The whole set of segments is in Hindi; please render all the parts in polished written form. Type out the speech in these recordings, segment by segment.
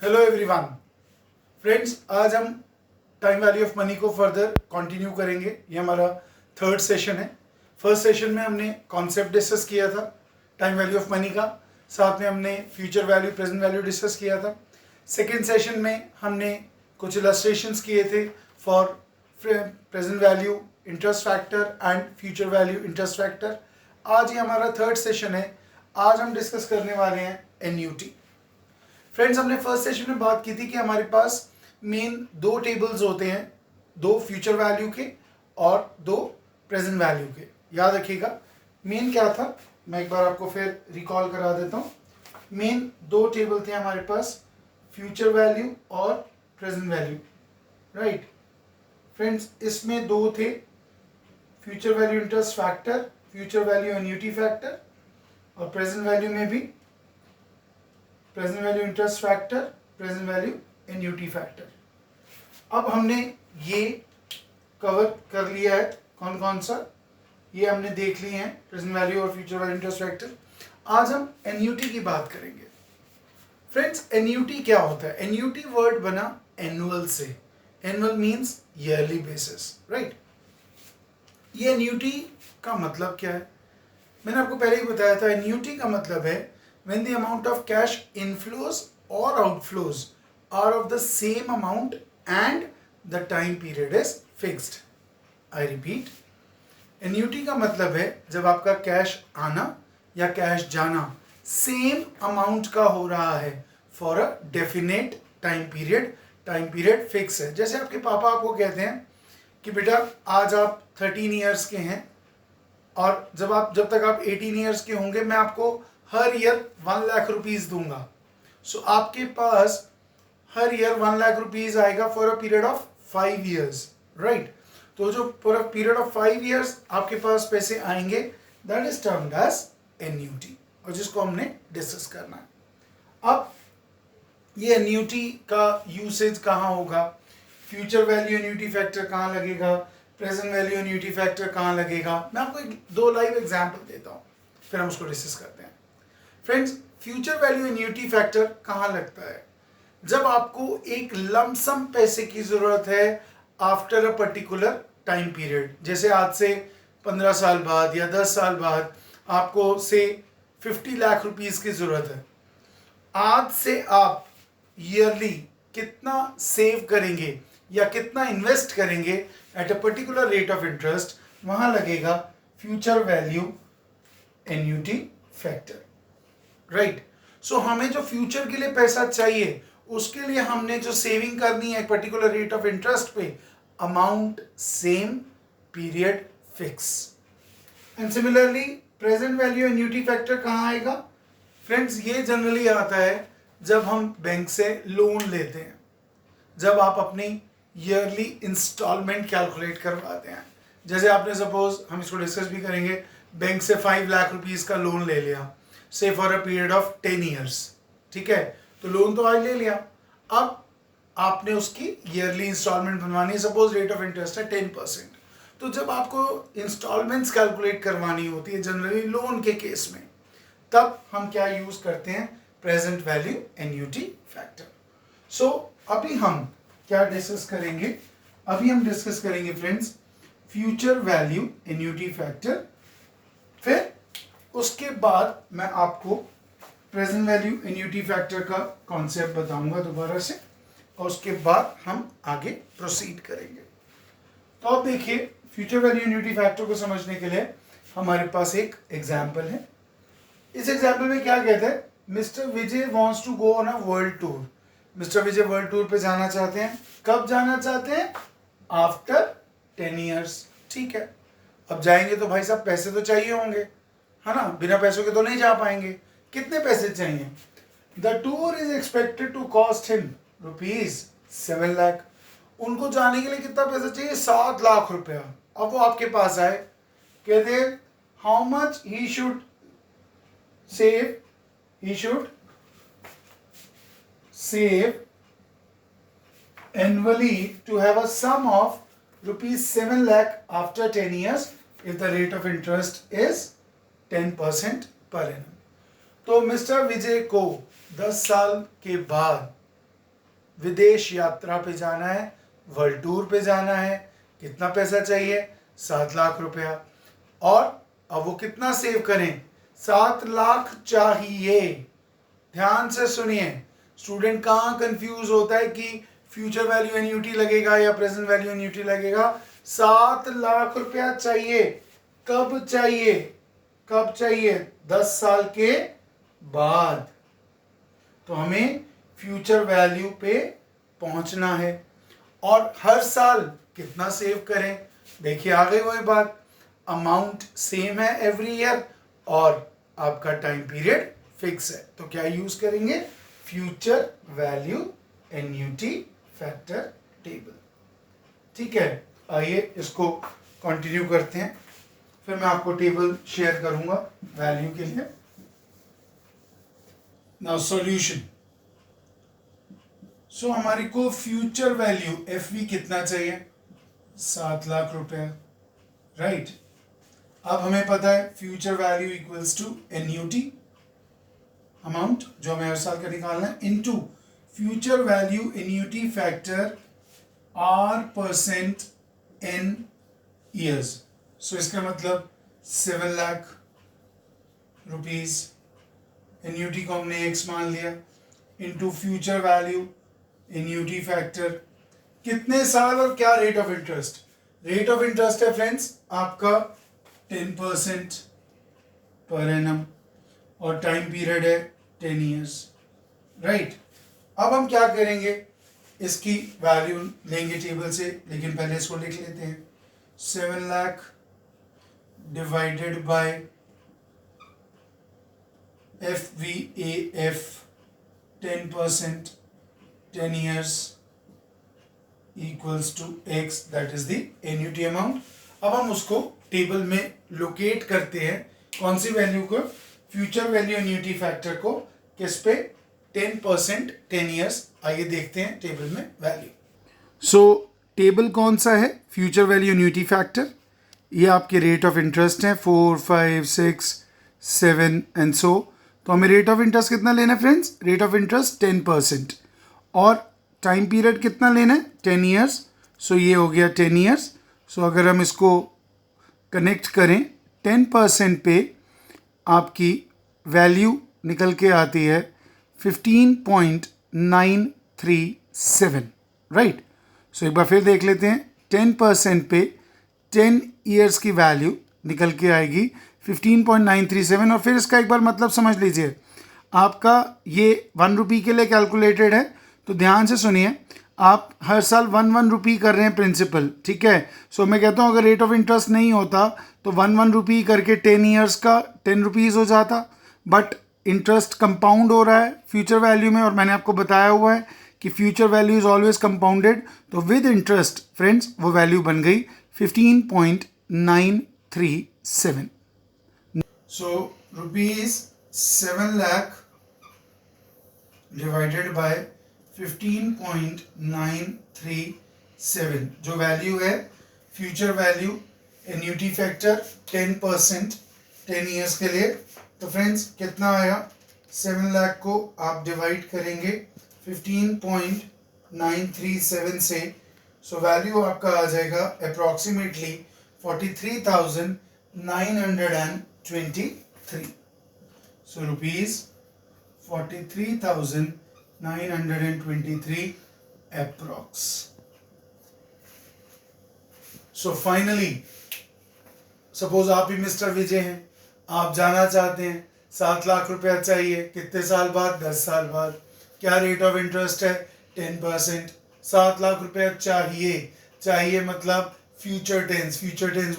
हेलो एवरीवन फ्रेंड्स, आज हम टाइम वैल्यू ऑफ मनी को फर्दर कंटिन्यू करेंगे। ये हमारा थर्ड सेशन है। फर्स्ट सेशन में हमने कॉन्सेप्ट डिस्कस किया था टाइम वैल्यू ऑफ मनी का, साथ में हमने future value present value discuss किया था। सेकेंड सेशन में हमने कुछ इलस्ट्रेशंस किए थे for present value interest factor and future value interest factor. आज ये हमारा थर्ड सेशन है। आज हम डिस्कस करने वाले हैं एनयूटी। फ्रेंड्स, हमने फर्स्ट सेशन में बात की थी कि हमारे पास मेन दो टेबल्स होते हैं, दो फ्यूचर वैल्यू के और दो प्रेजेंट वैल्यू के। याद रखिएगा मेन क्या था, मैं एक बार आपको फिर रिकॉल करा देता हूँ। मेन दो टेबल थे हमारे पास, फ्यूचर वैल्यू और प्रेजेंट वैल्यू। राइट फ्रेंड्स, इसमें दो थे, future value interest factor, future value annuity factor, और प्रेजेंट वैल्यू में भी present value interest factor, present value annuity factor. अब हमने ये कवर कर लिया है, कौन कौन सा ये हमने देख लिए हैं, प्रेजेंट वैल्यू और फ्यूचर वैल्यू इंटरेस्ट फैक्टर। आज हम एन्युटी की बात करेंगे। फ्रेंड्स, एन्युटी क्या होता है? एन्युटी वर्ड बना एनुअल से। Annual means yearly basis, right. ये एन्युटी का मतलब क्या है? मैंने आपको पहले ही बताया था, एन्युटी का मतलब है when the amount of cash inflows or outflows are of the same amount and the time period is fixed. I repeat, annuity का मतलब है जब आपका कैश आना या कैश जाना सेम अमाउंट का हो रहा है for a definite time period fix है। जैसे आपके पापा आपको कहते हैं कि बेटा आज आप 13 ईयर्स के हैं और जब तक आप 18 ईयर्स के होंगे मैं आपको हर ईयर 1 लाख रुपीज दूंगा। सो आपके पास हर ईयर 1 लाख रुपीज आएगा for a period of 5 years, right. तो जो for a period of 5 years आपके पास पैसे आएंगे, that is termed as annuity, और जिसको हमने डिस्कस करना है। अब ये एन्युटी का यूसेज कहाँ होगा, फ्यूचर वैल्यू एन्युटी फैक्टर कहाँ लगेगा, प्रेजेंट वैल्यू एन्युटी फैक्टर कहाँ लगेगा, मैं आपको दो लाइव एग्जाम्पल देता हूँ, फिर हम उसको डिस्कस करते हैं। Friends, future value annuity factor कहाँ लगता है? जब आपको एक लमसम पैसे की जरूरत है after a particular time period, जैसे आज से 15 साल बाद या 10 साल बाद आपको से 50 लाख रुपीस की जरूरत है। आज से आप ईयरली कितना सेव करेंगे या कितना इन्वेस्ट करेंगे at a particular rate of interest, वहां लगेगा future value annuity factor, right. So हमें जो फ्यूचर के लिए पैसा चाहिए उसके लिए हमने जो सेविंग करनी है एक पर्टिकुलर रेट ऑफ इंटरेस्ट पे, amount same, period fix. And similarly present value annuity factor कहाँ आएगा? फ्रेंड्स, ये जनरली आता है जब हम बैंक से लोन लेते हैं, जब आप अपनी ईयरली इंस्टॉलमेंट कैलकुलेट करवाते हैं। जैसे आपने सपोज, हम इसको डिस्कस भी करेंगे, बैंक से 5 लाख रुपीस का लोन ले लिया, से for a period of 10 years, ठीक है। तो लोन तो आज ले लिया, अब आपने उसकी ईयरली इंस्टॉलमेंट बनवानी है, सपोज रेट ऑफ इंटरेस्ट है 10%। तो जब आपको इंस्टॉलमेंट्स कैलकुलेट करवानी होती है जनरली लोन के केस में, तब हम क्या यूज करते हैं? Present value annuity factor. So अभी हम क्या डिस्कस करेंगे? अभी हम डिस्कस करेंगे friends future value annuity factor, फिर उसके बाद मैं आपको प्रेजेंट वैल्यू एन्युटी फैक्टर का कॉन्सेप्ट बताऊंगा दोबारा से, और उसके बाद हम आगे प्रोसीड करेंगे। तो अब देखिए, फ्यूचर वैल्यू एन्युटी फैक्टर को समझने के लिए हमारे पास एक एग्जाम्पल है। इस एग्जाम्पल में क्या कहते हैं? Mister Vijay wants to go on a world tour. Mister Vijay world tour पे जाना चाहते हैं। कब जाना चाहते हैं? आफ्टर 10 ईयर्स, ठीक है। अब जाएंगे तो भाई साहब पैसे तो चाहिए होंगे, है ना, बिना पैसों के तो नहीं जा पाएंगे। कितने पैसे चाहिए? The tour is expected to cost him ₹7 lakh. उनको जाने के लिए कितना पैसा चाहिए? 7 लाख रुपया। अब वो आपके पास आए, कहते how much he should save, he should save annually to have a sum of ₹7 lakh after 10 years if the rate of interest is 10% per annum. तो मिस्टर विजय को 10 साल के बाद विदेश यात्रा पे जाना है, वर्ल्ड टूर पे जाना है, कितना पैसा चाहिए? 7 लाख रुपया। और अब वो कितना सेव करें? 7 लाख चाहिए। ध्यान से सुनिए, स्टूडेंट कहाँ कंफ्यूज होता है कि फ्यूचर वैल्यू एन्यूटी लगेगा या प्रेजेंट वैल्यू एन्यूटी लगेगा। 7 लाख रुपया चाहिए। कब चाहिए? कब चाहिए? 10 साल के बाद। तो हमें फ्यूचर वैल्यू पे पहुंचना है। और हर साल कितना सेव करें? देखिए आ गई वही बात, अमाउंट सेम है एवरी ईयर और आपका टाइम पीरियड फिक्स है। तो क्या यूज करेंगे? Future value annuity factor table. ठीक है, आइए इसको कंटिन्यू करते हैं, फिर मैं आपको टेबल शेयर करूंगा वैल्यू के लिए। Now solution. सो हमारे को फ्यूचर वैल्यू एफ वी कितना चाहिए? 7 लाख रुपया, राइट। अब हमें पता है future value equals to annuity amount जो हमें हर साल का निकालना है, into future value annuity factor R% in years. So इसका मतलब 7 लाख रुपीज, एन्यूटी को हमने x मान लिया, into future value annuity factor कितने साल और क्या rate of interest? Rate of interest है फ्रेंड्स आपका 10% पर एनम और टाइम पीरियड है 10 ईयर्स, राइट। अब हम क्या करेंगे? इसकी वैल्यू लेंगे टेबल से, लेकिन पहले इसको लिख लेते हैं। 7 lakh divided by F V A F 10% 10 years equals to x, that is the annuity amount। अब हम उसको टेबल में लोकेट करते हैं, कौन सी वैल्यू को? फ्यूचर वैल्यू एन्यूटी फैक्टर को। किस पे? 10% 10 years। आइए देखते हैं टेबल में वैल्यू। सो टेबल कौन सा है? Future value annuity factor. ये आपके रेट ऑफ इंटरेस्ट है 4, 5, 6, 7 एंड सो। तो हमें रेट ऑफ इंटरेस्ट कितना लेना है फ्रेंड्स? रेट ऑफ इंटरेस्ट 10% और टाइम पीरियड कितना लेना है? 10 ईयर्स। सो ये हो गया 10 ईयर्स। सो अगर हम इसको कनेक्ट करें 10% पे आपकी वैल्यू निकल के आती है 15.937, राइट। सो एक बार फिर देख लेते हैं, 10% पे 10 ईयर्स की वैल्यू निकल के आएगी 15.937। और फिर इसका एक बार मतलब समझ लीजिए, आपका ये 1 रुपी के लिए कैलकुलेटेड है, तो ध्यान से सुनिए, आप हर साल 1 रुपी कर रहे हैं प्रिंसिपल, ठीक है। सो मैं कहता हूँ अगर रेट ऑफ इंटरेस्ट नहीं होता तो 1 रुपी करके 10 ईयर्स का 10 रुपीज़ हो जाता, बट इंटरेस्ट कंपाउंड हो रहा है फ्यूचर वैल्यू में, और मैंने आपको बताया हुआ है कि future value is always compounded. तो विद इंटरेस्ट फ्रेंड्स वो वैल्यू बन गई 15.937। सो ₹7 लाख डिवाइडेड बाय 15.937 जो वैल्यू है future value annuity factor 10% 10 years के लिए। तो फ्रेंड्स कितना आया? 7 लाख को आप डिवाइड करेंगे 15.937 से, सो वैल्यू आपका आ जाएगा अप्रॉक्सीमेटली 43,923। सो ₹43,923 अप्रॉक्स। सो फाइनली सपोज आप ही मिस्टर विजय हैं, आप जाना चाहते हैं, 7 लाख रुपया चाहिए, कितने साल बाद? 10 साल बाद। क्या रेट ऑफ इंटरेस्ट है? 10%। 7 लाख रुपया चाहिए मतलब फ्यूचर टेंस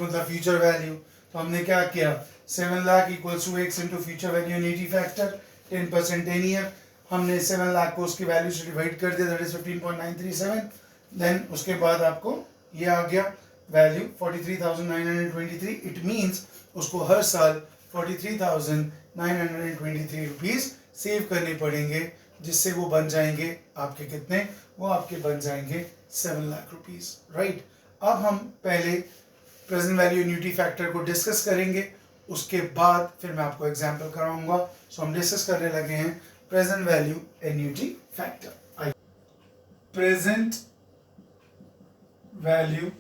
मतलब फ्यूचर वैल्यू। तो हमने क्या किया? 7 lakh equals to x into future value annuity factor 10% 10 year. हमने 7 लाख को उसकी वैल्यू से डिवाइड कर दिया, दैट इज 15.937। देन उसके बाद आपको ये आ गया वैल्यू 43,923। इट मीन्स उसको हर साल 43,923 रुपीज़ सेव करने पड़ेंगे, जिससे वो बन जाएंगे आपके कितने? वो आपके बन जाएंगे 7 लाख रुपीज़, राइट। अब हम पहले प्रेजेंट वैल्यू एन्यूटी फैक्टर को डिस्कस करेंगे, उसके बाद फिर मैं आपको एग्जांपल कराऊंगा। सो हम डिस्कस करने लगे हैं present value annuity factor. Present value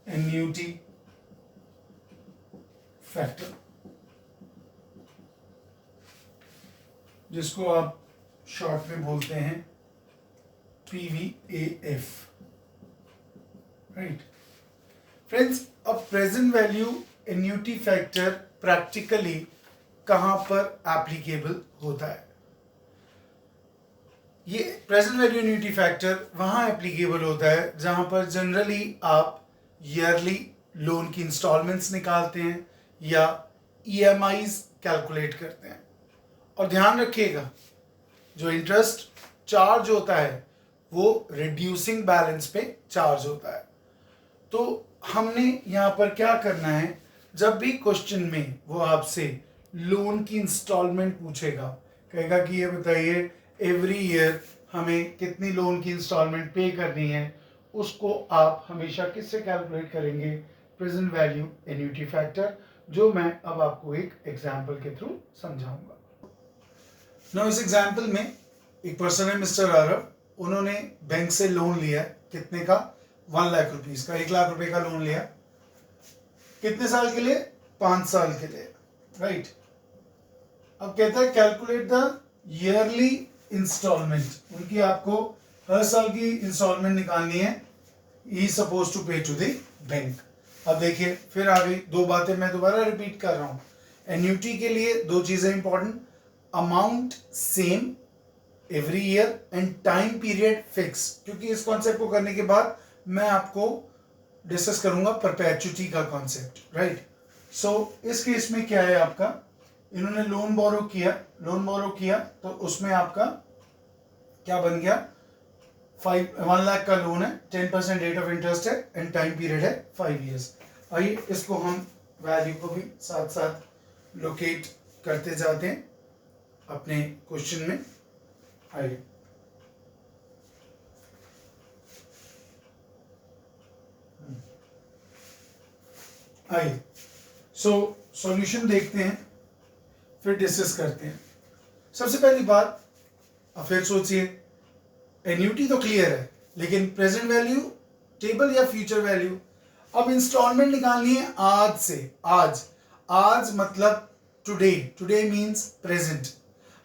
annuity factor, जिसको आप शॉर्ट में बोलते हैं PVAF, राइट फ्रेंड्स। अब present value annuity factor practically कहां पर एप्लीकेबल होता है? ये प्रेजेंट वैल्यू एन्युटी फैक्टर वहां एप्लीकेबल होता है जहां पर जनरली आप ईयरली लोन की इंस्टॉलमेंट्स निकालते हैं या EMIs कैलकुलेट करते हैं। और ध्यान रखिएगा, जो इंटरेस्ट चार्ज होता है वो रिड्यूसिंग बैलेंस पे चार्ज होता है। तो हमने यहाँ पर क्या करना है, जब भी क्वेश्चन में वो आपसे लोन की इंस्टॉलमेंट पूछेगा, कहेगा कि ये बताइए एवरी ईयर हमें कितनी लोन की इंस्टॉलमेंट पे करनी है, उसको आप हमेशा किससे कैलकुलेट करेंगे? प्रेजेंट वैल्यू एन्युटी फैक्टर, जो मैं अब आपको एक एग्जाम्पल के थ्रू समझाऊंगा। ना इस एग्जाम्पल में एक पर्सन है मिस्टर आरव, उन्होंने बैंक से लोन लिया है, कितने का? 1 लाख रुपीस का, 1 लाख रुपए का लोन लिया। कितने साल के लिए? 5 साल के लिए, राइट। अब कहता है कैलकुलेट द ईयरली इंस्टॉलमेंट। उनकी आपको हर साल की इंस्टॉलमेंट निकालनी है, ही सपोज टू पे टू द बैंक। अब देखिए फिर आ गई दो बातें, मैं दोबारा रिपीट कर रहा हूं। एन्युटी के लिए दो चीजें important, amount same every year and time period fix, क्योंकि इस कॉन्सेप्ट को करने के बाद मैं आपको डिस्कस करूंगा परपेचुटी का कॉन्सेप्ट, राइट। सो इस केस में क्या है आपका, इन्होंने लोन बोरो किया तो उसमें आपका क्या बन गया? 1 लाख का लोन है, 10% रेट ऑफ इंटरेस्ट है एंड टाइम पीरियड है 5 ईयर्स। आइए इसको हम वैल्यू को भी साथ साथ लोकेट करते जाते हैं अपने क्वेश्चन में। आइए सॉल्यूशन देखते हैं, फिर डिस्कस करते हैं। सबसे पहली बात, अब फिर सोचिए, एन्युटी तो क्लियर है, लेकिन प्रेजेंट वैल्यू टेबल या फ्यूचर वैल्यू। अब इंस्टॉलमेंट निकालनी है आज से, आज मतलब टुडे मींस प्रेजेंट।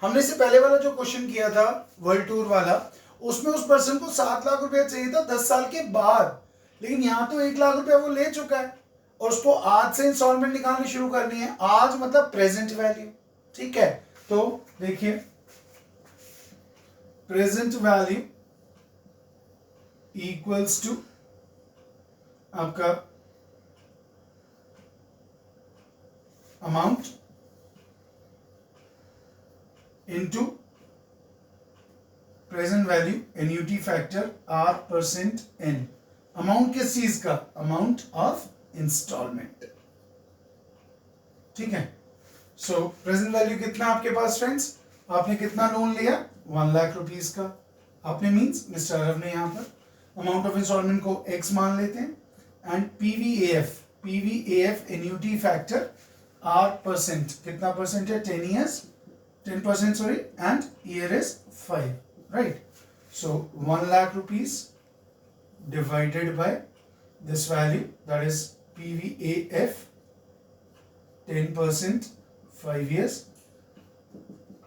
हमने से पहले वाला जो क्वेश्चन किया था वर्ल्ड टूर वाला, उसमें उस पर्सन को 7 लाख रुपया चाहिए था 10 साल के बाद, लेकिन यहां तो 1 लाख रुपया वो ले चुका है और उसको आज से इंस्टॉलमेंट निकालनी शुरू करनी है। आज मतलब प्रेजेंट वैल्यू, ठीक है। तो देखिए प्रेजेंट वैल्यू इक्वल्स टू आपका amount into present value annuity factor R%N। Amount किस चीज का? अमाउंट ऑफ इंस्टॉलमेंट, ठीक है। सो प्रेजेंट वैल्यू कितना आपके पास फ्रेंड्स? आपने कितना लोन लिया? 1 लाख रुपीस का। आपने मींस मिस्टर अरव ने यहां पर अमाउंट ऑफ इंस्टॉलमेंट को X मान लेते हैं and PVAF annuity factor R%, कितना परसेंट है? 10% sorry, and year is 5, right. So 1 lakh rupees divided by this value, that is PVAF 10% 5 years।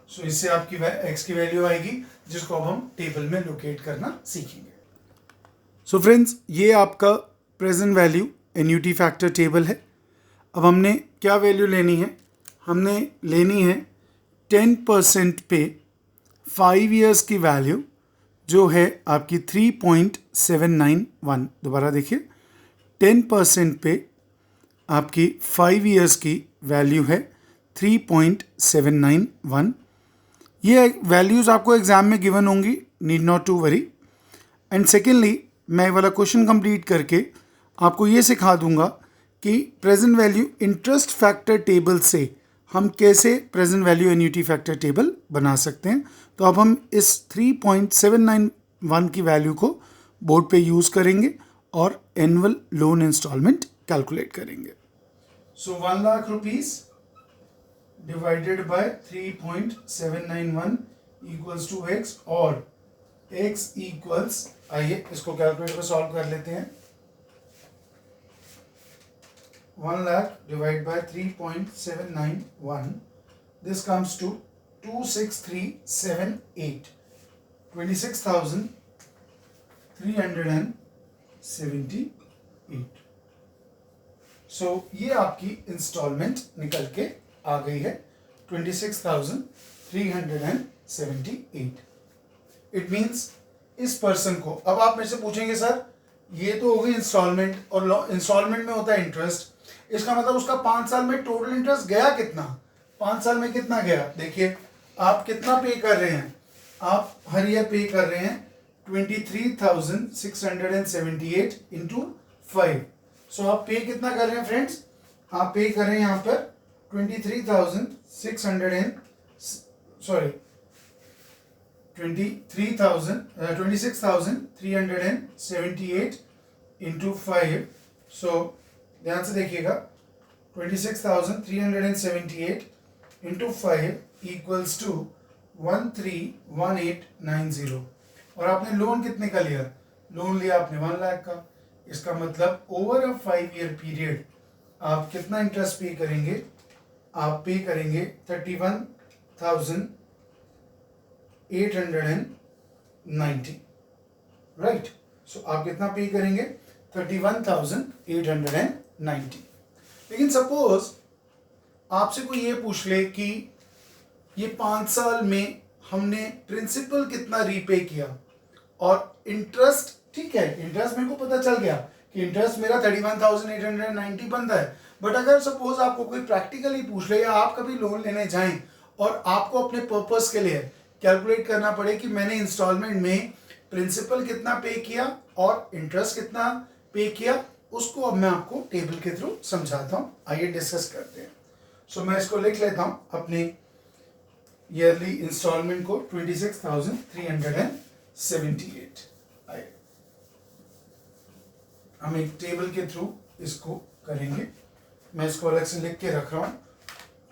सो इससे आपकी x की वैल्यू आएगी, जिसको अब हम टेबल में लोकेट करना सीखेंगे। सो फ्रेंड्स, ये आपका present value annuity factor table है। अब हमने क्या वैल्यू लेनी है? हमने लेनी है 10% पे 5 ईयर्स की वैल्यू, जो है आपकी 3.791। दोबारा देखिए, 10% पे आपकी 5 ईयर्स की वैल्यू है 3.791। ये वैल्यूज़ आपको एग्जाम में गिवन होंगी, need not to worry. And secondly, मैं वाला क्वेश्चन कंप्लीट करके आपको ये सिखा दूंगा कि present value interest factor table से हम कैसे present value annuity factor table बना सकते हैं। तो अब हम इस 3.791 की वैल्यू को बोर्ड पे यूज़ करेंगे और एनुअल लोन इंस्टॉलमेंट कैलकुलेट करेंगे। So 1 lakh rupees divided by 3.791 equals to x और एक्स इक्वल्स, आइए इसको कैलकुलेटर पे सॉल्व कर लेते हैं। 1 lakh divided by 3.791, this comes to 26378, 26,378. सो ये आपकी इंस्टॉलमेंट निकल के आ गई है 26,378. इट मीन्स इस पर्सन को, अब आप मेरे से पूछेंगे सर ये तो हो गई इंस्टॉलमेंट, और इंस्टॉलमेंट में होता है इंटरेस्ट, इसका मतलब उसका 5 साल में टोटल इंटरेस्ट गया कितना, 5 साल में कितना गया। देखिए आप कितना पे कर रहे हैं, आप हर ईयर पे कर रहे हैं 23,678 इंटू 5. सो आप पे कितना कर रहे हैं फ्रेंड्स, आप पे कर रहे हैं यहाँ पर 26,378 इंटू 5. सो ध्यान से देखिएगा 26,378 इंटू 5 इक्वल्स टू 131890. और आपने लोन कितने का लिया, लोन लिया आपने 1 लाख का। इसका मतलब ओवर अ 5 ईयर पीरियड आप कितना इंटरेस्ट पे करेंगे, आप पे करेंगे 31,890, राइट। सो आप कितना पे करेंगे 31,890. लेकिन सपोज आपसे कोई ये पूछ ले कि ये 5 साल में हमने प्रिंसिपल कितना रीपे किया और इंटरेस्ट, ठीक है इंटरेस्ट मेरे को पता चल गया कि इंटरेस्ट मेरा 31,890 बनता है, बट अगर सपोज आपको कोई प्रैक्टिकली पूछ ले या आप कभी लोन लेने जाएं और आपको अपने पर्पस के लिए कैलकुलेट करना पड़े कि मैंने इंस्टॉलमेंट में प्रिंसिपल कितना पे किया और इंटरेस्ट कितना पे किया, उसको अब मैं आपको टेबल के थ्रू समझाता हूँ, आइए डिस्कस करते हैं। सो मैं इसको लिख लेता हूँ अपने ईयरली इंस्टॉलमेंट को 26,378. आइए हम एक टेबल के थ्रू इसको करेंगे, मैं इसको अलग से लिख के रख रहा हूँ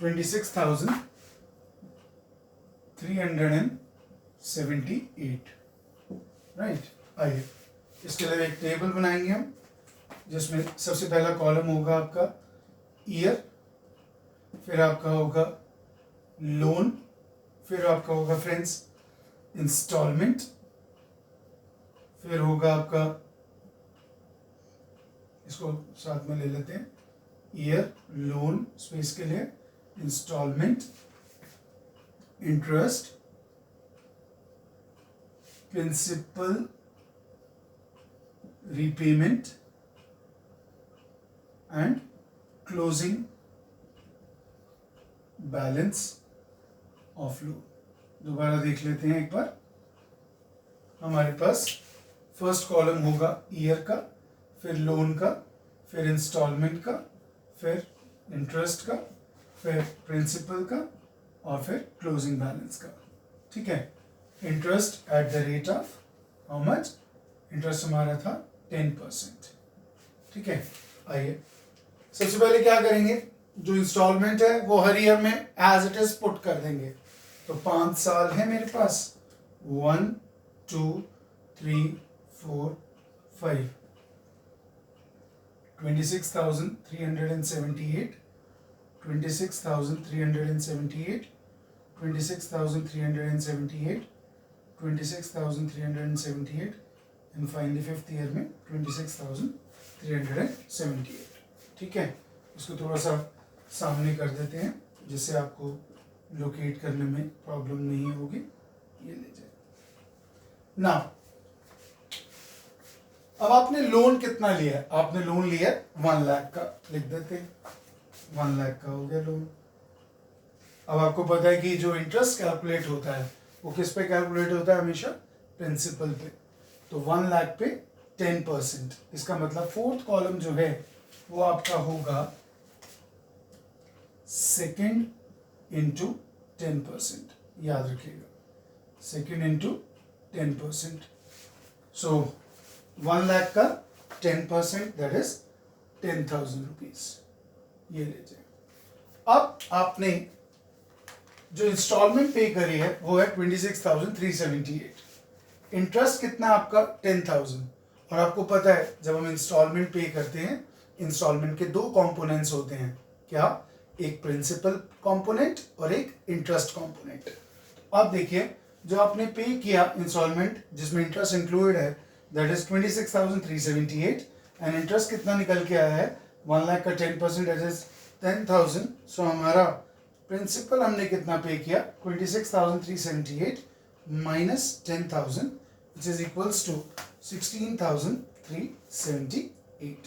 26,378, राइट। आइए इसके लिए एक टेबल बनाएंगे हम, जिसमें सबसे पहला कॉलम होगा आपका ईयर, फिर आपका होगा लोन, फिर आपका होगा फ्रेंड्स इंस्टॉलमेंट, फिर होगा आपका, इसको साथ में ले लेते हैं, ईयर लोन स्पेस के लिए, instalment, interest, principal, repayment and closing balance of loan. दोबारा देख लेते हैं एक बार, हमारे पास फर्स्ट कॉलम होगा ईयर का, फिर लोन का, फिर इंस्टॉलमेंट का, फिर इंटरेस्ट का, फिर प्रिंसिपल का और फिर क्लोजिंग बैलेंस का, ठीक है। Interest at the rate of how much, interest हमारा था 10%, ठीक है। आइए सबसे पहले क्या करेंगे, जो इंस्टॉलमेंट है वो हर ईयर में एज इट इज पुट कर देंगे। तो 5 साल है मेरे पास, 1 2 3 4 5, 26,378, 26,378, 26,378, 26,378 एंड फाइनली 5th ईयर में 26,378, ठीक है। इसको थोड़ा सा सामने कर देते हैं जिससे आपको लोकेट करने में प्रॉब्लम नहीं होगी। ये ले जाए ना। अब आपने लोन कितना लिया है, आपने लोन लिया 1 लाख का, लिख देते हैं 1 लाख का हो गया लोन। अब आपको पता है कि जो इंटरेस्ट कैलकुलेट होता है वो किस पे कैलकुलेट होता है, हमेशा प्रिंसिपल पे। तो 1 लाख पे 10%, इसका मतलब फोर्थ कॉलम जो है वो आपका होगा सेकेंड इंटू 10%, याद रखिएगा, सेकेंड इंटू 10%। सो 1 लाख का 10% दैट इज 10,000 रुपीज, ये ले जाए। अब आपने जो इंस्टॉलमेंट पे करी है वो है 26,378। इंटरेस्ट कितना है आपका 10,000। और आपको पता है जब हम इंस्टॉलमेंट पे करते हैं, इंस्टॉलमेंट के दो कंपोनेंट्स होते हैं, क्या? एक प्रिंसिपल कंपोनेंट और एक इंटरेस्ट कंपोनेंट। अब देखिए जो आपने पे किया इंस्टॉलमेंट जिसमें इंटरेस्ट इंक्लूडेड है, दैट इज 26,378 एंड इंटरेस्ट कितना निकल के आया है 1 लाख का 10% दैट इज 10,000। सो हमारा प्रिंसिपल हमने कितना पे किया 26,378 minus 10,000 which is equals to 16,378।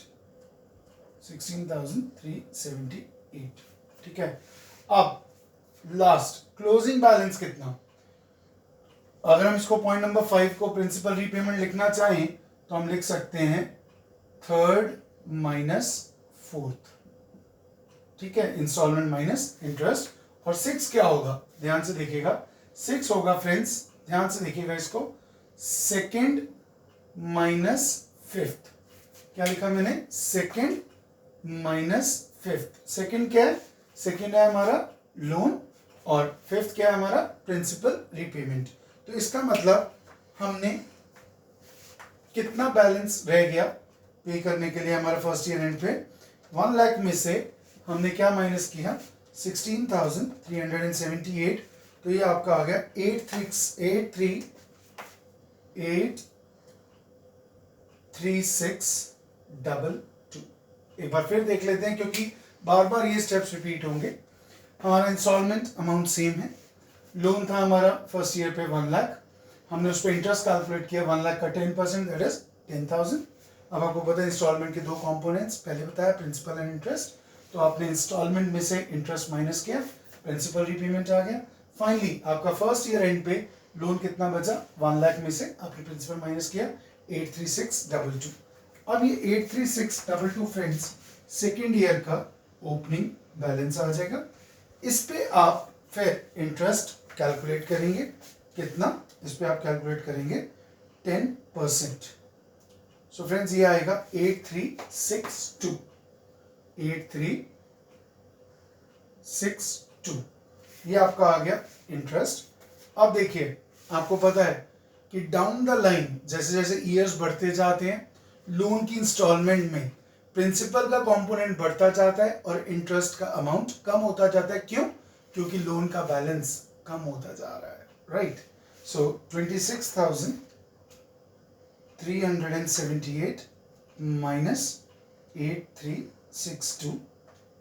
16,378, ठीक है। अब लास्ट क्लोजिंग बैलेंस कितना? अगर हम इसको पॉइंट नंबर 5 को प्रिंसिपल रीपेमेंट लिखना चाहें तो हम लिख सकते हैं थर्ड माइनस फोर्थ, ठीक है, इंस्टॉलमेंट माइनस इंटरेस्ट। और 6 क्या होगा, ध्यान से देखिएगा, 6 होगा फ्रेंड्स, ध्यान से देखिएगा इसको, सेकेंड माइनस फिफ्थ। क्या लिखा मैंने? Second minus fifth. सेकेंड क्या है? सेकेंड है हमारा लोन और फिफ्थ क्या है हमारा प्रिंसिपल रीपेमेंट। तो इसका मतलब हमने कितना बैलेंस रह गया पे करने के लिए हमारा फर्स्ट ईयर एंड पे 1 लाख में से हमने क्या माइनस किया 16,378। तो ये आपका आ गया 83622। एक बार फिर देख लेते हैं क्योंकि बार बार ये स्टेप्स रिपीट होंगे। हमारा इंस्टॉलमेंट अमाउंट सेम है, लोन था हमारा फर्स्ट ईयर पे 1 लाख, हमने उस पर इंटरेस्ट कैलकुलेट किया 1 लाख का 10% दैट इज 10,000। अब आपको पता है इंस्टॉलमेंट के दो कंपोनेंट्स पहले बताया, प्रिंसिपल एंड इंटरेस्ट। तो आपने इंस्टॉलमेंट में से इंटरेस्ट माइनस किया, प्रिंसिपल रीपेमेंट आ गया। फाइनली आपका फर्स्ट ईयर एंड पे लोन कितना बचा 1 लाख में से आपने प्रिंसिपल माइनस किया 83622। अब ये 83622 फ्रेंड्स सेकेंड ईयर का ओपनिंग बैलेंस आ जाएगा। इस पे आप फिर इंटरेस्ट कैलकुलेट करेंगे, कितना? इस पे आप कैलकुलेट करेंगे 10%। सो फ्रेंड्स ये आएगा 8362। 8362 ये आपका आ गया इंटरेस्ट। अब देखिए आपको पता है कि डाउन द लाइन जैसे जैसे ईयर्स बढ़ते जाते हैं लोन की इंस्टॉलमेंट में प्रिंसिपल का कंपोनेंट बढ़ता जाता है और इंटरेस्ट का अमाउंट कम होता जाता है। क्यों? क्योंकि लोन का बैलेंस कम होता जा रहा है, राइट। सो 26,378 माइनस 8362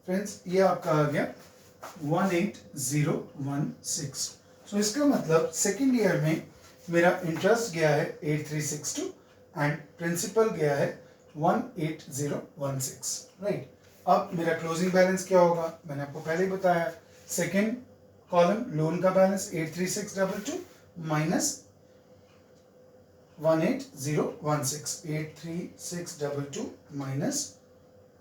फ्रेंड्स ये आपका आ गया 18016। सो इसका मतलब सेकेंड ईयर में मेरा इंटरेस्ट गया है 8362 एंड प्रिंसिपल गया है 18016, राइट। अब मेरा क्लोजिंग बैलेंस क्या होगा? मैंने आपको पहले ही बताया, सेकेंड कॉलम लोन का बैलेंस 83622 माइनस 18016, 83622 माइनस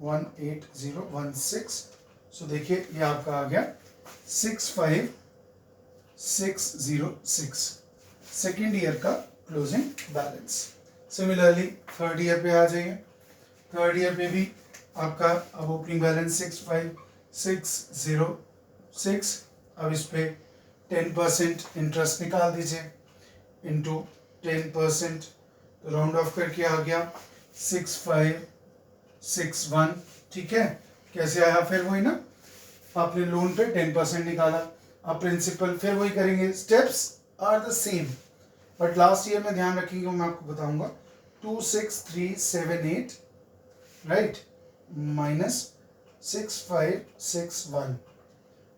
18016। सो देखिए ये आपका आ गया 65606, सेकेंड ईयर का closing balance. Similarly third year पे आ जाइए, थर्ड ईयर पे भी आपका अब ओपनिंग बैलेंस 65606। अब इस पे 10% इंटरेस्ट निकाल दीजिए इंटू 10%, तो राउंड ऑफ करके आ गया 6561, ठीक है। कैसे आया? फिर वही ना, आपने लोन पे 10% निकाला, अब प्रिंसिपल फिर वही करेंगे, steps are the same but last year में ध्यान रखेंगे, मैं आपको बताऊंगा 26378 राइट माइनस 6561,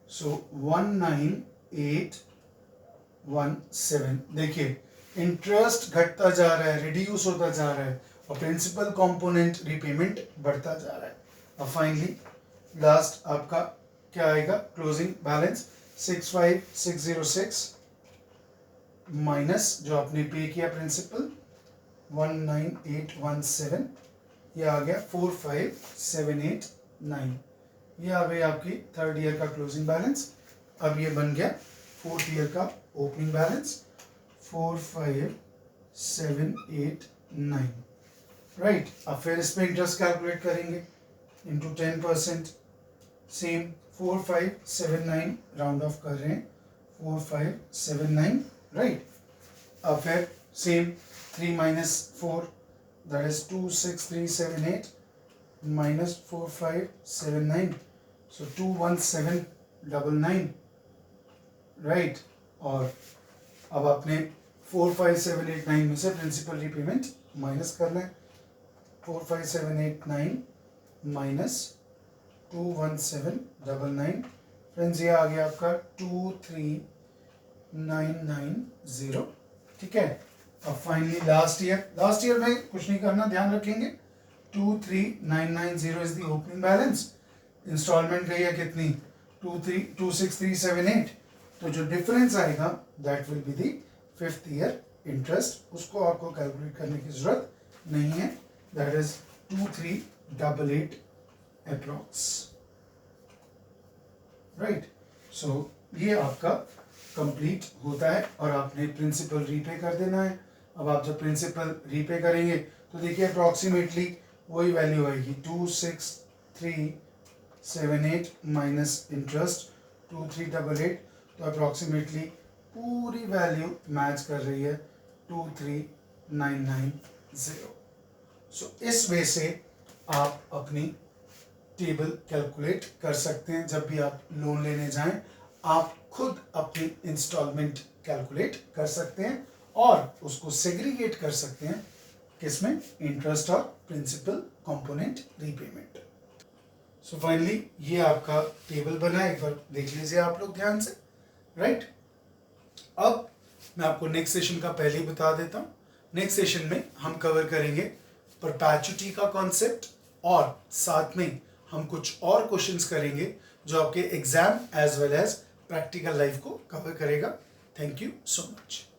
सो 19817। देखिए इंटरेस्ट घटता जा रहा है, रिड्यूस होता जा रहा है और प्रिंसिपल कंपोनेंट रीपेमेंट बढ़ता जा रहा है। अब फाइनली लास्ट आपका क्या आएगा क्लोजिंग बैलेंस 65606 माइनस जो आपने पे किया प्रिंसिपल 19817, ये आ गया 45789। ये आ गई आपकी थर्ड ईयर का क्लोजिंग बैलेंस। अब ये बन गया फोर्थ ईयर का ओपनिंग बैलेंस 45789, राइट। अब फिर इस पे इंटरेस्ट कैलकुलेट करेंगे इंटू 10%, सेम 4579 राउंड ऑफ कर रहे हैं 4579, राइट। अब फिर same 3 minus 4 that is 26378 minus 4579, so 21799, right. और अब आपने 45789 में से प्रिंसिपल रीपेमेंट माइनस करना है। 45789 माइनस 21799, फ्रेंड्स ये आ गया आपका 23990, ठीक है। अब फाइनली लास्ट ईयर में कुछ नहीं करना, ध्यान रखेंगे 23990 is the opening balance. Instalment गई है कितनी 26378, तो जो डिफरेंस आएगा that will be the 5th year interest. उसको आपको कैलकुलेट करने की जरूरत नहीं है, that is 2388 approx, right. So ये आपका कंप्लीट होता है और आपने प्रिंसिपल रीपे कर देना है। अब आप जब प्रिंसिपल रीपे करेंगे तो देखिए अप्रॉक्सीमेटली वही वैल्यू आएगी 26378 माइनस इंटरेस्ट 2388, तो अप्रॉक्सीमेटली पूरी वैल्यू मैच कर रही है 23990। सो इस वे से आप अपनी टेबल कैलकुलेट कर सकते हैं। जब भी आप लोन लेने जाएं आप खुद अपनी इंस्टॉलमेंट कैलकुलेट कर सकते हैं और उसको सेग्रीगेट कर सकते हैं किसमें, इंटरेस्ट और principal component repayment. So finally ये आपका टेबल बना है, एक बार देख लीजिए आप लोग ध्यान से, राइट। अब मैं आपको नेक्स्ट सेशन का पहले ही बता देता हूँ। नेक्स्ट सेशन में हम कवर करेंगे परपेचुटी का कॉन्सेप्ट और साथ में हम कुछ और क्वेश्चंस करेंगे जो आपके exam as well as practical life को कवर करेगा। Thank you so much.